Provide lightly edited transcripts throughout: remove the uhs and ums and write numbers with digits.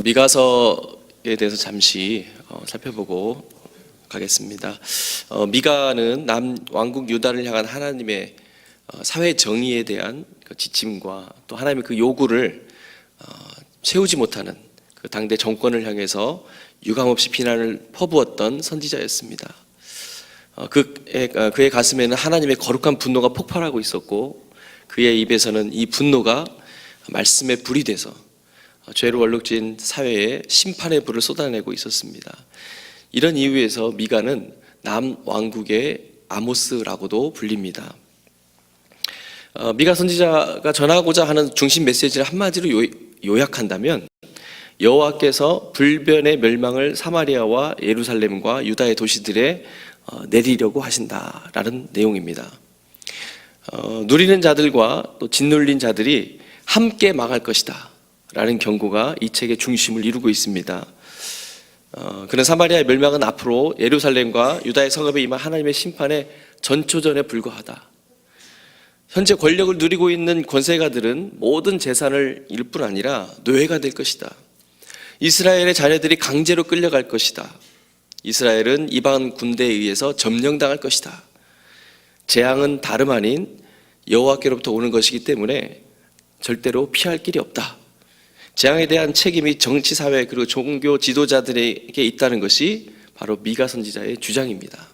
미가서에 대해서 잠시 살펴보고 가겠습니다. 미가는 남왕국 유다를 향한 하나님의 사회 정의에 대한 그 지침과 또 하나님의 그 요구를 채우지 못하는 그 당대 정권을 향해서 유감없이 비난을 퍼부었던 선지자였습니다. 그의 가슴에는 하나님의 거룩한 분노가 폭발하고 있었고, 그의 입에서는 이 분노가 말씀의 불이 돼서 죄로 얼룩진 사회에 심판의 불을 쏟아내고 있었습니다. 이런 이유에서 미가는 남왕국의 아모스라고도 불립니다. 미가 선지자가 전하고자 하는 중심 메시지를 한마디로 요약한다면, 여호와께서 불변의 멸망을 사마리아와 예루살렘과 유다의 도시들에 내리려고 하신다라는 내용입니다. 누리는 자들과 또 짓눌린 자들이 함께 망할 것이다 라는 경고가 이 책의 중심을 이루고 있습니다. 그런 사마리아의 멸망은 앞으로 예루살렘과 유다의 성읍에 임한 하나님의 심판의 전초전에 불과하다. 현재 권력을 누리고 있는 권세가들은 모든 재산을 잃을 뿐 아니라 노예가 될 것이다. 이스라엘의 자녀들이 강제로 끌려갈 것이다. 이스라엘은 이방 군대에 의해서 점령당할 것이다. 재앙은 다름 아닌 여호와께로부터 오는 것이기 때문에 절대로 피할 길이 없다. 재앙에 대한 책임이 정치, 사회 그리고 종교 지도자들에게 있다는 것이 바로 미가 선지자의 주장입니다.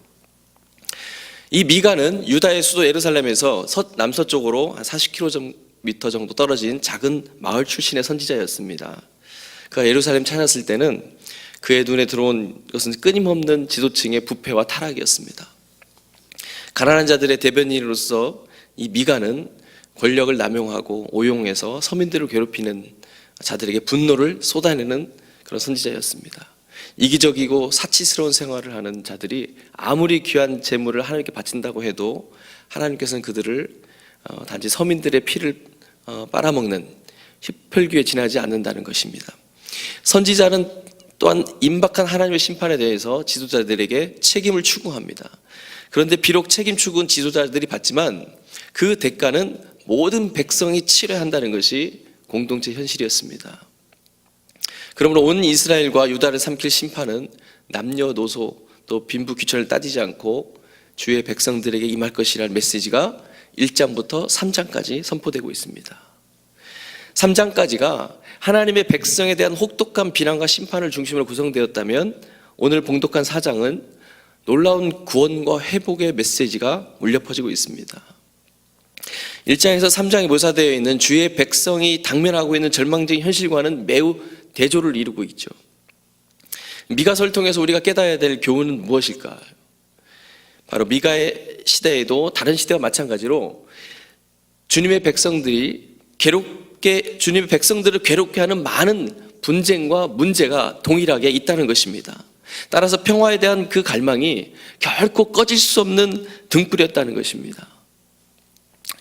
이 미가는 유다의 수도 예루살렘에서 남서쪽으로 한 40km 정도 떨어진 작은 마을 출신의 선지자였습니다. 그가 예루살렘 찾았을 때는 그의 눈에 들어온 것은 끊임없는 지도층의 부패와 타락이었습니다. 가난한 자들의 대변인으로서 이 미가는 권력을 남용하고 오용해서 서민들을 괴롭히는 자들에게 분노를 쏟아내는 그런 선지자였습니다. 이기적이고 사치스러운 생활을 하는 자들이 아무리 귀한 재물을 하나님께 바친다고 해도 하나님께서는 그들을 단지 서민들의 피를 빨아먹는 흡혈귀에 지나지 않는다는 것입니다. 선지자는 또한 임박한 하나님의 심판에 대해서 지도자들에게 책임을 추궁합니다. 그런데 비록 책임 추궁 지도자들이 받지만 그 대가는 모든 백성이 치러야 한다는 것이 공동체 현실이었습니다. 그러므로 온 이스라엘과 유다를 삼킬 심판은 남녀노소 또 빈부 귀천을 따지지 않고 주의 백성들에게 임할 것이라는 메시지가 1장부터 3장까지 선포되고 있습니다. 3장까지가 하나님의 백성에 대한 혹독한 비난과 심판을 중심으로 구성되었다면, 오늘 봉독한 4장은 놀라운 구원과 회복의 메시지가 울려 퍼지고 있습니다. 1장에서 3장에 묘사되어 있는 주의 백성이 당면하고 있는 절망적인 현실과는 매우 대조를 이루고 있죠. 미가서를 통해서 우리가 깨달아야 될 교훈은 무엇일까? 바로 미가의 시대에도 다른 시대와 마찬가지로 주님의 백성들을 괴롭게 하는 많은 분쟁과 문제가 동일하게 있다는 것입니다. 따라서 평화에 대한 그 갈망이 결코 꺼질 수 없는 등불이었다는 것입니다.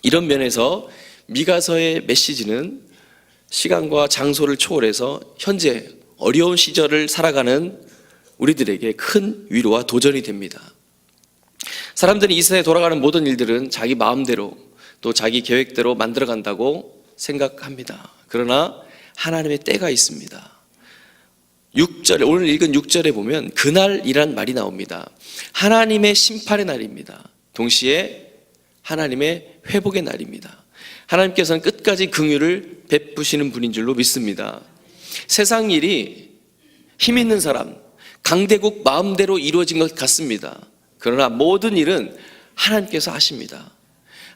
이런 면에서 미가서의 메시지는 시간과 장소를 초월해서 현재 어려운 시절을 살아가는 우리들에게 큰 위로와 도전이 됩니다. 사람들이 이 세상에 돌아가는 모든 일들은 자기 마음대로 또 자기 계획대로 만들어간다고 생각합니다. 그러나 하나님의 때가 있습니다. 6절에, 오늘 읽은 6절에 보면 그날이란 말이 나옵니다. 하나님의 심판의 날입니다. 동시에 하나님의 회복의 날입니다. 하나님께서는 끝까지 긍휼을 베푸시는 분인 줄로 믿습니다. 세상 일이 힘 있는 사람, 강대국 마음대로 이루어진 것 같습니다. 그러나 모든 일은 하나님께서 하십니다.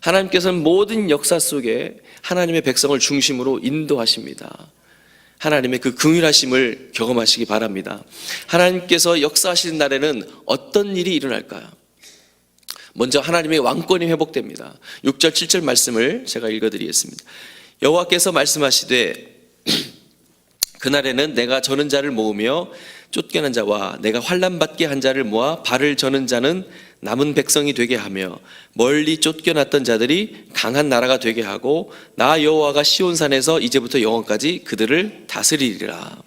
하나님께서는 모든 역사 속에 하나님의 백성을 중심으로 인도하십니다. 하나님의 그 긍휼하심을 경험하시기 바랍니다. 하나님께서 역사하시는 날에는 어떤 일이 일어날까요? 먼저 하나님의 왕권이 회복됩니다. 6절 7절 말씀을 제가 읽어드리겠습니다. 여호와께서 말씀하시되 그날에는 내가 저는 자를 모으며 쫓겨난 자와 내가 환난받게 한 자를 모아 발을 저는 자는 남은 백성이 되게 하며 멀리 쫓겨났던 자들이 강한 나라가 되게 하고 나 여호와가 시온산에서 이제부터 영원까지 그들을 다스리리라.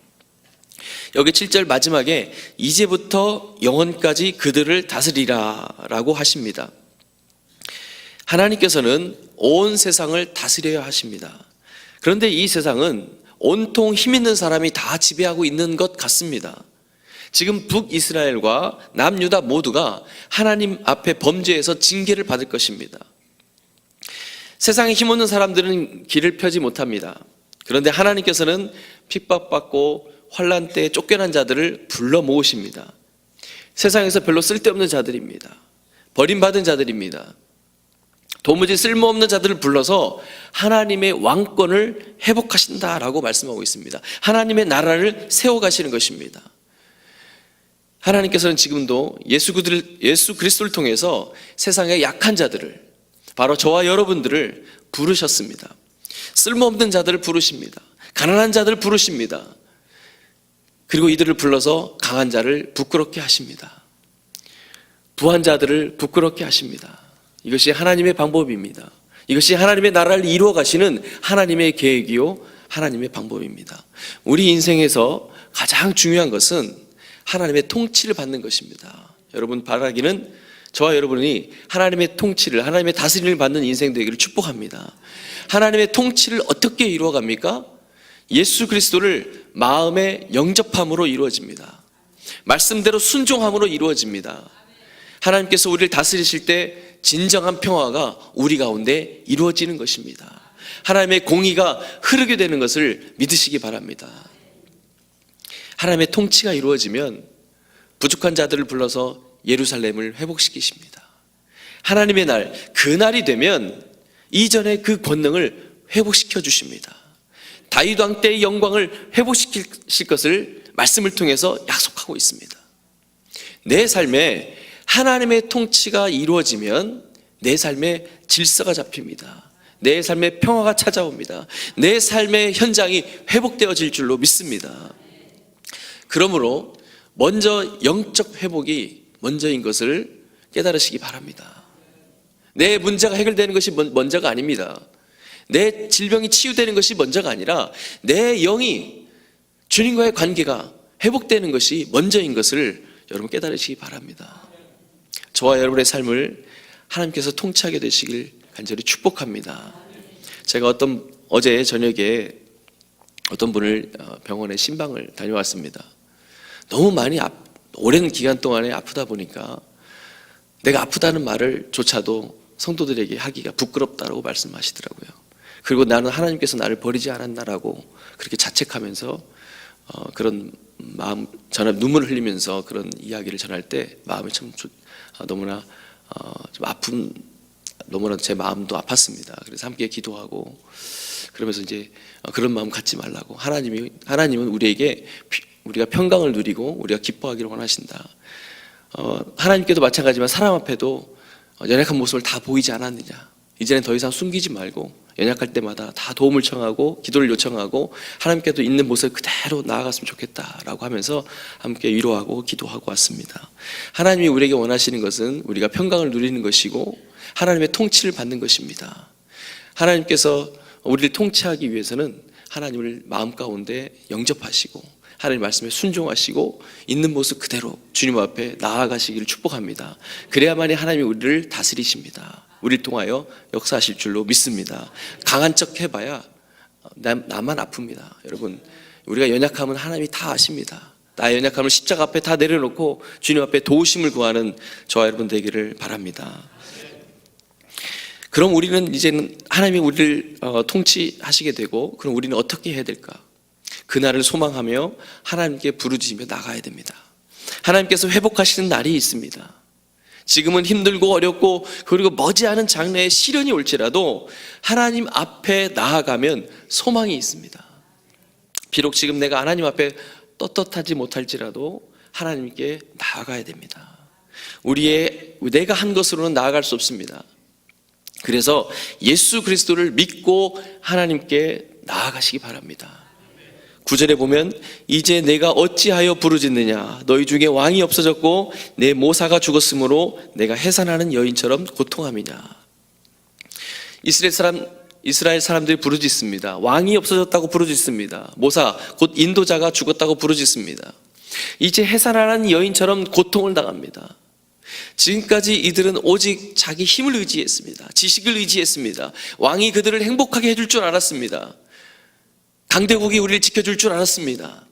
여기 7절 마지막에 이제부터 영원까지 그들을 다스리라 라고 하십니다. 하나님께서는 온 세상을 다스려야 하십니다. 그런데 이 세상은 온통 힘 있는 사람이 다 지배하고 있는 것 같습니다. 지금 북이스라엘과 남유다 모두가 하나님 앞에 범죄해서 징계를 받을 것입니다. 세상에 힘없는 사람들은 길을 펴지 못합니다. 그런데 하나님께서는 핍박받고 환난 때에 쫓겨난 자들을 불러 모으십니다. 세상에서 별로 쓸데없는 자들입니다. 버림받은 자들입니다. 도무지 쓸모없는 자들을 불러서 하나님의 왕권을 회복하신다라고 말씀하고 있습니다. 하나님의 나라를 세워가시는 것입니다. 하나님께서는 지금도 예수 그리스도를 통해서 세상의 약한 자들을, 바로 저와 여러분들을 부르셨습니다. 쓸모없는 자들을 부르십니다. 가난한 자들을 부르십니다. 그리고 이들을 불러서 강한 자를 부끄럽게 하십니다. 부한 자들을 부끄럽게 하십니다. 이것이 하나님의 방법입니다. 이것이 하나님의 나라를 이루어 가시는 하나님의 계획이요 하나님의 방법입니다. 우리 인생에서 가장 중요한 것은 하나님의 통치를 받는 것입니다. 여러분 바라기는 저와 여러분이 하나님의 통치를, 하나님의 다스림을 받는 인생 되기를 축복합니다. 하나님의 통치를 어떻게 이루어갑니까? 예수 그리스도를 마음에 영접함으로 이루어집니다. 말씀대로 순종함으로 이루어집니다. 하나님께서 우리를 다스리실 때 진정한 평화가 우리 가운데 이루어지는 것입니다. 하나님의 공의가 흐르게 되는 것을 믿으시기 바랍니다. 하나님의 통치가 이루어지면 부족한 자들을 불러서 예루살렘을 회복시키십니다. 하나님의 날, 그 날이 되면 이전의 그 권능을 회복시켜 주십니다. 다윗 왕 때의 영광을 회복시킬 것을 말씀을 통해서 약속하고 있습니다. 내 삶에 하나님의 통치가 이루어지면 내 삶에 질서가 잡힙니다. 내 삶에 평화가 찾아옵니다. 내 삶의 현장이 회복되어질 줄로 믿습니다. 그러므로 먼저 영적 회복이 먼저인 것을 깨달으시기 바랍니다. 내 문제가 해결되는 것이 먼저가 아닙니다. 내 질병이 치유되는 것이 먼저가 아니라 내 영이 주님과의 관계가 회복되는 것이 먼저인 것을 여러분 깨달으시기 바랍니다. 저와 여러분의 삶을 하나님께서 통치하게 되시길 간절히 축복합니다. 제가 어제 저녁에 어떤 분을 병원에 신방을 다녀왔습니다. 너무 많이 오랜 기간 동안에 아프다 보니까 내가 아프다는 말을 조차도 성도들에게 하기가 부끄럽다라고 말씀하시더라고요. 그리고 나는 하나님께서 나를 버리지 않았나라고 그렇게 자책하면서 그런 마음, 전화 눈물을 흘리면서 그런 이야기를 전할 때 마음이 참 너무나 좀 너무나 제 마음도 아팠습니다. 그래서 함께 기도하고 그러면서 이제 그런 마음 갖지 말라고, 하나님은 우리가 평강을 누리고 우리가 기뻐하기를 원하신다. 하나님께도 마찬가지지만 사람 앞에도 연약한 모습을 다 보이지 않았느냐. 이제는 더 이상 숨기지 말고 연약할 때마다 다 도움을 청하고 기도를 요청하고 하나님께도 있는 모습을 그대로 나아갔으면 좋겠다라고 하면서 함께 위로하고 기도하고 왔습니다. 하나님이 우리에게 원하시는 것은 우리가 평강을 누리는 것이고 하나님의 통치를 받는 것입니다. 하나님께서 우리를 통치하기 위해서는 하나님을 마음 가운데 영접하시고 하나님 말씀에 순종하시고 있는 모습 그대로 주님 앞에 나아가시기를 축복합니다. 그래야만이 하나님이 우리를 다스리십니다. 우리를 통하여 역사하실 줄로 믿습니다. 강한 척 해봐야 나만 아픕니다. 여러분, 우리가 연약하면 하나님이 다 아십니다. 나의 연약함을 십자가 앞에 다 내려놓고 주님 앞에 도우심을 구하는 저와 여러분 되기를 바랍니다. 그럼 우리는 이제는 하나님이 우리를 통치하시게 되고, 그럼 우리는 어떻게 해야 될까? 그날을 소망하며 하나님께 부르짖으며 나가야 됩니다. 하나님께서 회복하시는 날이 있습니다. 지금은 힘들고 어렵고 그리고 머지않은 장래에 시련이 올지라도 하나님 앞에 나아가면 소망이 있습니다. 비록 지금 내가 하나님 앞에 떳떳하지 못할지라도 하나님께 나아가야 됩니다. 내가 한 것으로는 나아갈 수 없습니다. 그래서 예수 그리스도를 믿고 하나님께 나아가시기 바랍니다. 9절에 보면 이제 내가 어찌하여 부르짖느냐, 너희 중에 왕이 없어졌고 내 모사가 죽었으므로 내가 해산하는 여인처럼 고통함이냐. 이스라엘 사람들이 부르짖습니다. 왕이 없어졌다고 부르짖습니다. 모사 곧 인도자가 죽었다고 부르짖습니다. 이제 해산하는 여인처럼 고통을 당합니다. 지금까지 이들은 오직 자기 힘을 의지했습니다. 지식을 의지했습니다. 왕이 그들을 행복하게 해줄 줄 알았습니다. 강대국이 우리를 지켜줄 줄 알았습니다.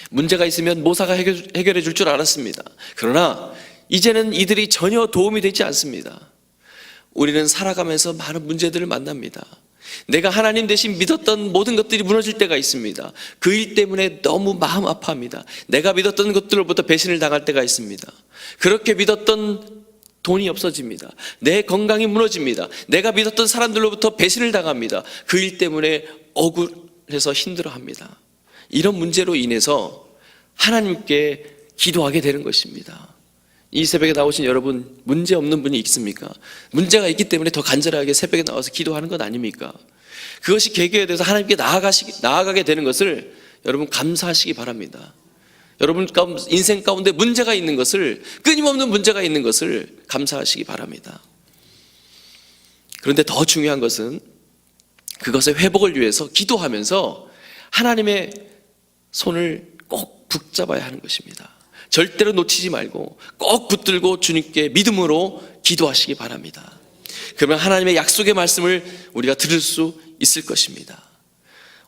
문제가 있으면 모사가 해결해 줄 줄 알았습니다. 그러나 이제는 이들이 전혀 도움이 되지 않습니다. 우리는 살아가면서 많은 문제들을 만납니다. 내가 하나님 대신 믿었던 모든 것들이 무너질 때가 있습니다. 그 일 때문에 너무 마음 아파합니다. 내가 믿었던 것들로부터 배신을 당할 때가 있습니다. 그렇게 믿었던 돈이 없어집니다. 내 건강이 무너집니다. 내가 믿었던 사람들로부터 배신을 당합니다. 그 일 때문에 억울해서 힘들어합니다. 이런 문제로 인해서 하나님께 기도하게 되는 것입니다. 이 새벽에 나오신 여러분, 문제 없는 분이 있습니까? 문제가 있기 때문에 더 간절하게 새벽에 나와서 기도하는 것 아닙니까? 그것이 계기에 대해서 하나님께 나아가게 되는 것을 여러분 감사하시기 바랍니다. 여러분 인생 가운데 문제가 있는 것을, 끊임없는 문제가 있는 것을 감사하시기 바랍니다. 그런데 더 중요한 것은 그것의 회복을 위해서 기도하면서 하나님의 손을 꼭 붙잡아야 하는 것입니다. 절대로 놓치지 말고 꼭 붙들고 주님께 믿음으로 기도하시기 바랍니다. 그러면 하나님의 약속의 말씀을 우리가 들을 수 있을 것입니다.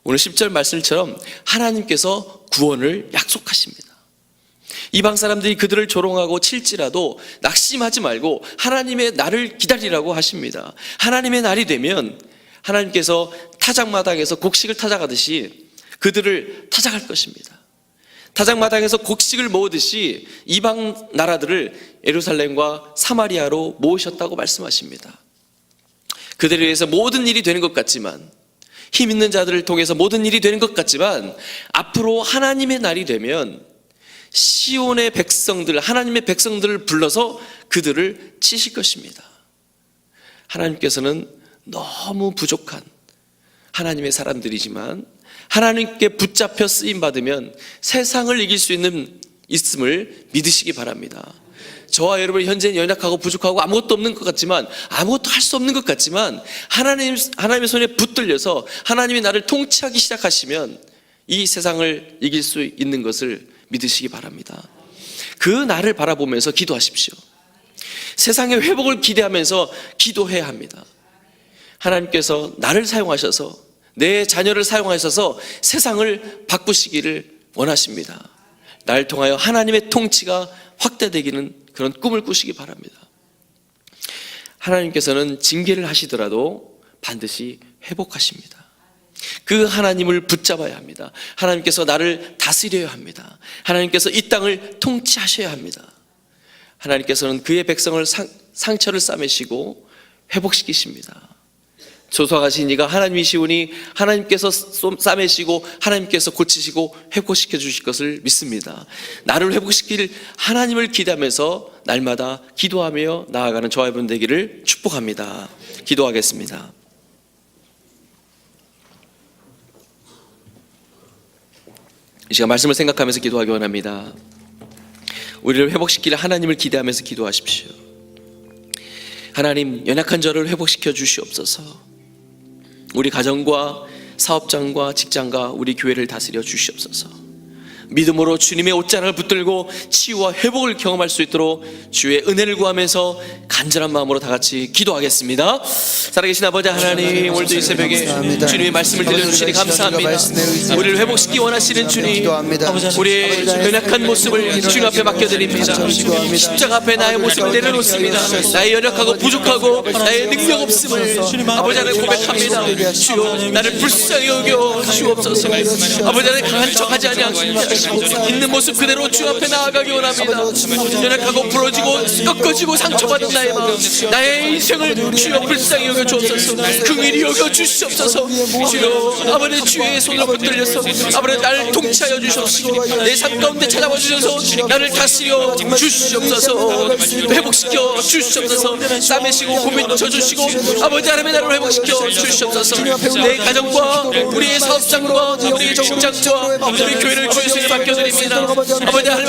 오늘 10절 말씀처럼 하나님께서 구원을 약속하십니다. 이방 사람들이 그들을 조롱하고 칠지라도 낙심하지 말고 하나님의 날을 기다리라고 하십니다. 하나님의 날이 되면 하나님께서 타작마당에서 곡식을 타작하듯이 그들을 타작할 것입니다. 타작마당에서 곡식을 모으듯이 이방 나라들을 예루살렘과 사마리아로 모으셨다고 말씀하십니다. 그들에 의해서 모든 일이 되는 것 같지만, 힘 있는 자들을 통해서 모든 일이 되는 것 같지만, 앞으로 하나님의 날이 되면 시온의 백성들, 하나님의 백성들을 불러서 그들을 치실 것입니다. 하나님께서는 너무 부족한 하나님의 사람들이지만 하나님께 붙잡혀 쓰임받으면 세상을 이길 수 있음을 믿으시기 바랍니다. 저와 여러분 현재는 연약하고 부족하고 아무것도 없는 것 같지만, 아무것도 할 수 없는 것 같지만 하나님의 손에 붙들려서 하나님이 나를 통치하기 시작하시면 이 세상을 이길 수 있는 것을 믿으시기 바랍니다. 그 날을 바라보면서 기도하십시오. 세상의 회복을 기대하면서 기도해야 합니다. 하나님께서 나를 사용하셔서, 내 자녀를 사용하셔서 세상을 바꾸시기를 원하십니다. 나를 통하여 하나님의 통치가 확대되기는 그런 꿈을 꾸시기 바랍니다. 하나님께서는 징계를 하시더라도 반드시 회복하십니다. 그 하나님을 붙잡아야 합니다. 하나님께서 나를 다스려야 합니다. 하나님께서 이 땅을 통치하셔야 합니다. 하나님께서는 그의 백성을 상처를 싸매시고 회복시키십니다. 조소하신 이가 하나님이시오니 하나님께서 싸매시고 하나님께서 고치시고 회복시켜 주실 것을 믿습니다. 나를 회복시킬 하나님을 기대하면서 날마다 기도하며 나아가는 저와 여러분 되기를 축복합니다. 기도하겠습니다. 이 시간 말씀을 생각하면서 기도하기 원합니다. 우리를 회복시킬 하나님을 기대하면서 기도하십시오. 하나님, 연약한 저를 회복시켜 주시옵소서. 우리 가정과 사업장과 직장과 우리 교회를 다스려 주시옵소서. 믿음으로 주님의 옷자락을 붙들고 치유와 회복을 경험할 수 있도록 주의 은혜를 구하면서 간절한 마음으로 다 같이 기도하겠습니다. 살아계신 아버지 하나님, 오늘도 이 새벽에 주님의 말씀을 들려주시니 감사합니다. 우리를 회복시키기 원하시는 주님, 우리의 연약한 모습을 주님 앞에 맡겨드립니다. 십자가 앞에 나의 모습을 내려놓습니다. 나의 연약하고 부족하고 나의 능력 없음을 아버지 하나님 고백합니다. 주여, 나를 불쌍히 여겨 주옵소서. 아버지 하나님, 강한 척하지 아니하시고 있는 모습 그대로 주 앞에 나아가기 원합니다. 연약하고 부러지고 꺾어지고 상처받은 나의 마음, 나의 인생을 주여 불쌍히 여겨 주옵소서. 긍휼히 여겨 주시옵소서. 주여, 아버지 주의 손으로 붙들려서 아버지 나를 통치하여 주시옵시고 내 삶 가운데 찾아와 주셔서 나를 다스려 주시옵소서. 회복시켜 주시옵소서. 싸매시고 고민쳐 주시고 아버지 하나님의 나를 회복시켜 주시옵소서. 내 가정과 우리의 사업장과 우리의 직장과 우리 교회를 주의 손에 맡겨드립니다. 아버지 하나님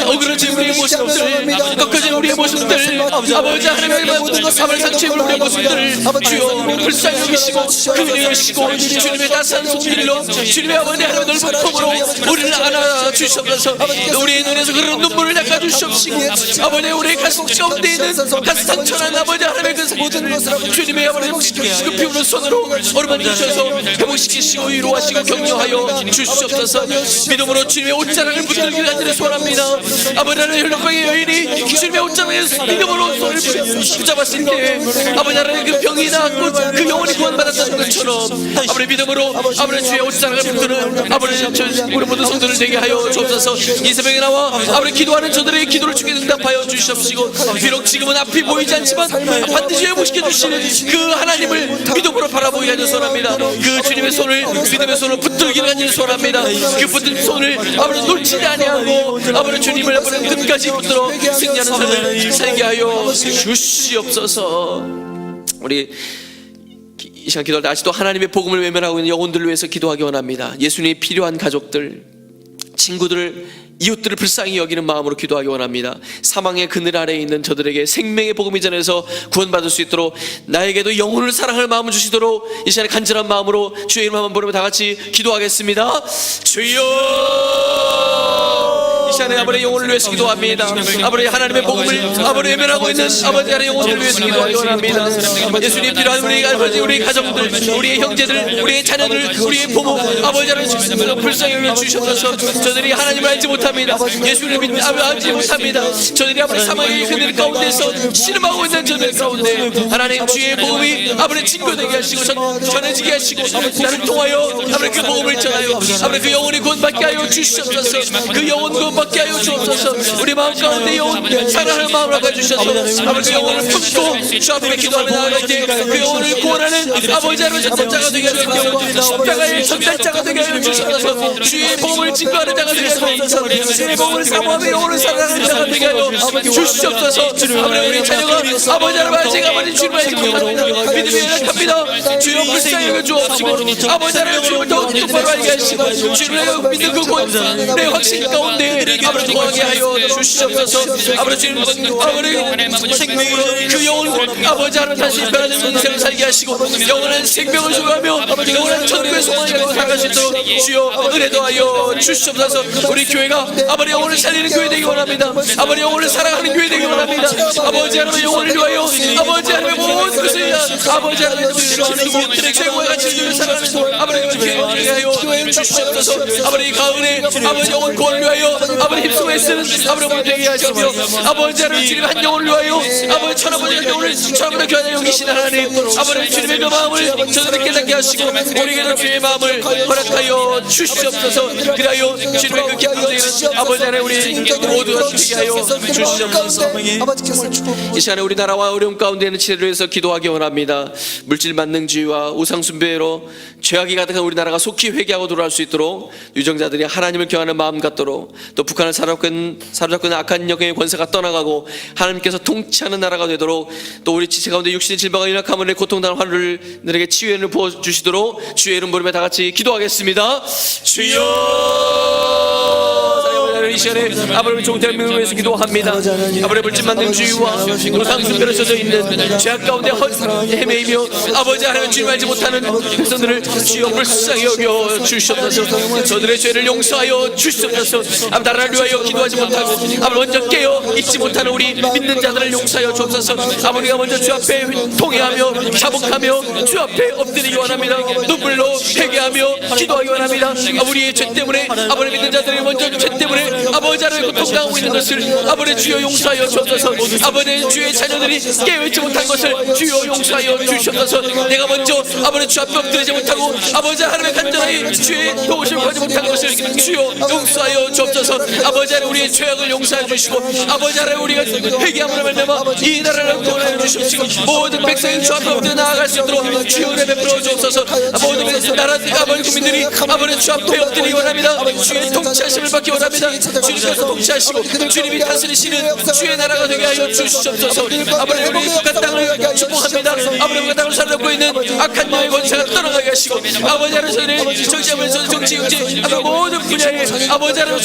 어그러진 우리의 모습들, 꺾어진 우리의 모습들, 아버지 하나님 아버지 상처입은 우리의 모습들 주여 불쌍히 여기시고 긍휼히 여기시고 주님의 따스한 손길로 주님의 아버지 하나님 넓은 품으로 우리를 안아주셔서 우리의 눈에서 그런 눈물을 닦아주시옵시고 아버지 우리의 가슴 가운데 있는 가슴 상처난 아버지 하나님의 그 상처를 주님의 아버지 그 피우는 손으로 어루만져 주셔서 회복시키시고 위로하시고 격려하여 주시옵소서. 믿음으로 주님의 옷자락을 붙들기 간절히 소원합니다. 아버지 하나님 혈통병의 여인이 주님의 옷자락에서 믿음으로 손을 붙잡았을 때 아버지 하나님 그 병이 나았고 그 영혼이 구원받았다는 것처럼 아버지 믿음으로 아버지 주의 옷자락을 붙드는 아버지 우리 모든 성도를 되게 하여 주옵소서. 이 새벽에 나와 아버지 기도하는 저들의 기도를 주께 응답하여 주시옵시고 비록 지금은 앞이 보이지 않지만 반드시 회복시켜 주시는 그 하나님을 믿음으로 바라보게 하는 소원합니다. 그 주님의 손을 믿음의 손을 붙들기를 간절히 소원합니다. 그 붙든 손을 아버지 놓치지 아니하고 아버지 주님을 아버지 끝까지 붙들어 승리하는 삶을 살게 하여 주시옵소서. 우리 이 시간 기도할 때 아직도 하나님의 복음을 외면하고 있는 영혼들을 위해서 기도하기 원합니다. 예수님이 필요한 가족들, 친구들을, 이웃들을 불쌍히 여기는 마음으로 기도하기 원합니다. 사망의 그늘 아래에 있는 저들에게 생명의 복음이 전해서 구원받을 수 있도록 나에게도 영혼을 사랑할 마음을 주시도록 이 시간에 간절한 마음으로 주의 이름 한번 부르며 다 같이 기도하겠습니다. 주여 이 시간에 아버지의 영혼을 위해서 기도합니다. 아버지 하나님의 복음을 아버지 외면하고 있는 아버지 하나님의 영혼을 위해서 기도하기 원합니다. 예수님 필요한 우리 아버지 우리 가정들 우리의 형제들 우리의 자녀들 우리의 부모 아버지 하나님 불쌍히 여겨 주셔서 저들이 하나님을 알지 못합니다. 예수님을 알지 못합니다. 저들이 아버지 사망의 그늘 가운데서 신음하고 있는 저들 가운데 하나님 주의 복음이 아버지 증거되게 하시고 전해지게 하시고 나를 통하여 아버지 그 복음을 전하여 아버지 그 영혼이 구원받게 하여 주시옵소서. 그 영혼 구원받게 하여 주옵소서. 우리 마음 가운데 영혼 사랑하는 마음을 가져주셔서 아버지 영혼을 품고 주 앞에 기도하며 나아갈 때 그 영혼을 구원하는 아버지 하나님의 전달자가 되게 하시고 십자가의 전달자가 되게 하여 주셔서 주의 복음을 증거하는 자가 되게 하소서. 주의 복음을 사모하며 영혼을 사랑하는 자가 되게 하여 주시옵소서. 아버지 우리 자녀가 아버지 하나님 아직 아버지 주님을 알지 못합니다. 믿음이 연약합니다. 주여 불쌍히 여겨 주옵시고 아버지 하나님 주님을 더욱 똑바로 알게 하시고 주님을 믿는 그 구원의 확신 가운데 아버지 통하게 하여 주시옵소서. 아버지 주님 아버지 생명으로 그 영혼 아버지 하나님 다시 변화된 인생을 살게 하시고 영원한 생명을 주하며 영원한 천국의 소망을 가지고 살아갈 수 있도록 주여 은혜 더하여 주시옵소서. 우리 교회가 아버지 영혼을 살리는 교회 되기 원합니다. 아버지 영혼을 사랑하는 교회 되기 원합니다. 아버지 하나님의 영혼을 위하여 아버지 하나님의 모든 것을 아버지 하나님의 누구들의 최고의 가치를 사랑하는 아버지 교회 되게 하여 주시옵소서. 아버지 가을에 아버지 영혼 구원을 위하여 아버지 힘쓰고 애쓰는 아버지 영혼 되게 하시며 아버지 하나님 주님 한 영혼을 위하여 아버지 천아버지 영혼을 천아보다 교환에 여기신 하나님 아버지 주님의 그 마음을 저들을 깨닫게 하시고 우리에게도 주님의 마음을 허락하여 주시옵소서. 그리하여 주님의 그 기쁨되는 아버지 하나님 우리 모두가 되게 하여 주시옵소서. 이 시간에 우리나라와 어려움 가운데 있는 치료를 위해서 기도하기 원합니다. 물질 만능주의와 우상 숭배로 죄악이 가득한 우리나라가 속히 회개하고 돌아올 수 있도록 유정자들이 하나님을 경하는 마음 갖도록 또 북한을 사로잡고 있는 악한 영의 권세가 떠나가고 하나님께서 통치하는 나라가 되도록 또 우리 지체 가운데 육신의 질병과 연약함을 고통당하는 환우들에게 치유의 은혜를 부어주시도록 주의 이름 부르며 다 같이 기도하겠습니다. 주여 이 시간에 아버지 좋은 대한민국을 위해서 기도합니다. 아버지 물질 만능주의와 우상 숭배로 젖어 있는 죄악 가운데 헤매이며 아버지 하나님 주님 알지 못하는 백성들을 주여 불쌍히 여겨 주시옵소서. 저들의 죄를 용서하여 주시옵소서. 아버지 나라를 위하여 기도하지 못하고 아버지 먼저 깨어 잊지 못하는 우리 믿는 자들을 용서하여 주옵소서. 아버지가 먼저 주 앞에 통회하며 자복하며 주 앞에 엎드리기 원합니다. 눈물로 회개하며 기도하기 원합니다. 우리의 죄 때문에 아버지 믿는 자들이 먼저 죄 때문에 아버지 하나님 고통당하고 있는 것을 아버지 주여 용서하여 주옵소서. 아버지 주의 자녀들이 깨어있지 못한 것을 주여 용서하여 주시옵소서. 내가 먼저 아버지 주 앞에 엎드리지 못하고 아버지 하나님의 간절히 주의 도우심을 받지 못한 것을 주여 용서하여 주옵소서. 아버지 하나님 우리의 죄악을 용서하여 주시고 아버지 하나님 우리가 회개함으로 말미암아 이 나라를 구원하여 주시옵시고 모든 백성이 주 앞에 엎드려 나아갈 수 있도록 주여 은혜 베풀어 주옵소서. 모든 나라 아버지 국민들이 아버지 주 앞에 엎드리기 원합니다. 주의 통치하심을 받기 원합니다. 주님께서 통치하시고 주님이 다스리시는 주의 나라가 되게 하여 주시옵소서. 아버지 우리 북한 땅을 축복합니다. 아버지 북한 땅을 살아남고 있는 악한 영의 권세가 떠나가게 하시고 아버지 하나님 정치하면서 정치 경제 모든 분야에 아버지 하나님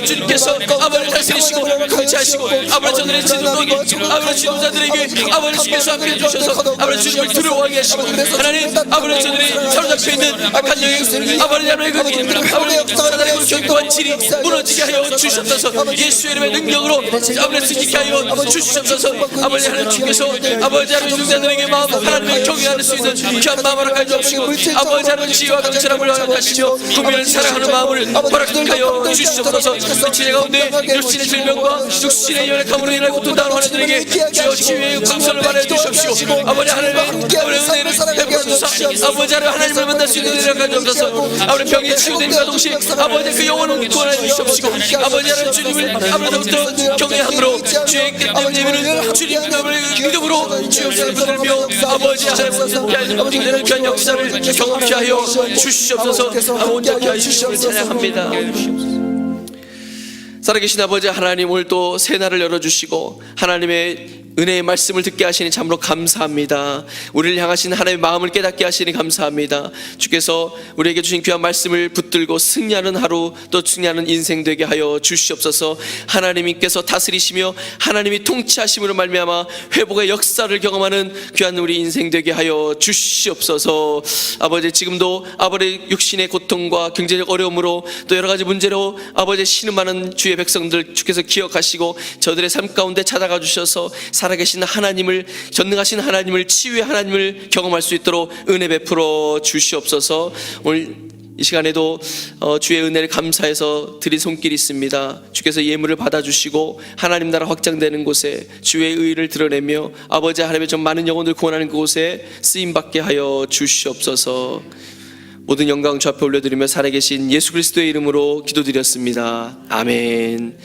주님께서 아버지 다스리시고 통치하시고 아버지 저들의 지도자들에게 아버지 지도자들에게 아버지 주께서 함께 해주셔서 아버지 주님을 두려워하게 하시고 하나님 아버지 저들이 사로잡혀 있는 악한 영의 아버지 하나님 아버지 사단의 견고한 질이 무너지게 하여 주시옵소서. 예수의 이름의 능력으로 아버지 승리케 하여 주시옵소서. 아버지 하나님 주께서 아버지 하나님 중자들에게 마음 하나님을 경외할 수 있는 귀한 마음을 가져 주시고 아버지 하나님 지혜와 강철함을 허락하시며 국민을 사랑하는 마음을 허락하여 주시옵소서. 지혜 가운데 육신의 질병과 육신의 연약함으로 인해 고통당하는 환자들에게 주여 치유의 강선을 말해 주시옵시고 아버지 하나님의 은혜를 베풀어주사 아버지 하나님을 만날 수 있는 은혜를 가져주셔서 아버지 병이 치유된과 동시에 아버지 그 영혼을 구원해 주시옵시고 아버지 하나님 주님을 아버지부터 경외함으로 주의 깨끗한 예배는 주님을 믿음으로 주옵소서 붙들며 아버지 하나님 귀한 역사를 경험케 하여 주시옵소서. 아버지 온전케 하여 주시옵소서. 찬양합니다. 살아계신 아버지 하나님 오늘 또 새날을 열어주시고 하나님의 은혜의 말씀을 듣게 하시니 참으로 감사합니다. 우리를 향하신 하나님의 마음을 깨닫게 하시니 감사합니다. 주께서 우리에게 주신 귀한 말씀을 붙들고 승리하는 하루 또 승리하는 인생 되게 하여 주시옵소서. 하나님께서 다스리시며 하나님이 통치하심으로 말미암아 회복의 역사를 경험하는 귀한 우리 인생 되게 하여 주시옵소서. 아버지 지금도 아버지 육신의 고통과 경제적 어려움으로 또 여러 가지 문제로 아버지 신음하는 주의 백성들 주께서 기억하시고 저들의 삶 가운데 찾아가 주셔서 살아계신 하나님을 전능하신 하나님을 치유의 하나님을 경험할 수 있도록 은혜 베풀어 주시옵소서. 오늘 이 시간에도 주의 은혜를 감사해서 드린 손길이 있습니다. 주께서 예물을 받아주시고 하나님 나라 확장되는 곳에 주의 의를 드러내며 아버지 하나님의 좀 많은 영혼을 구원하는 그곳에 쓰임받게 하여 주시옵소서. 모든 영광 주 앞에 올려드리며 살아계신 예수 그리스도의 이름으로 기도드렸습니다. 아멘.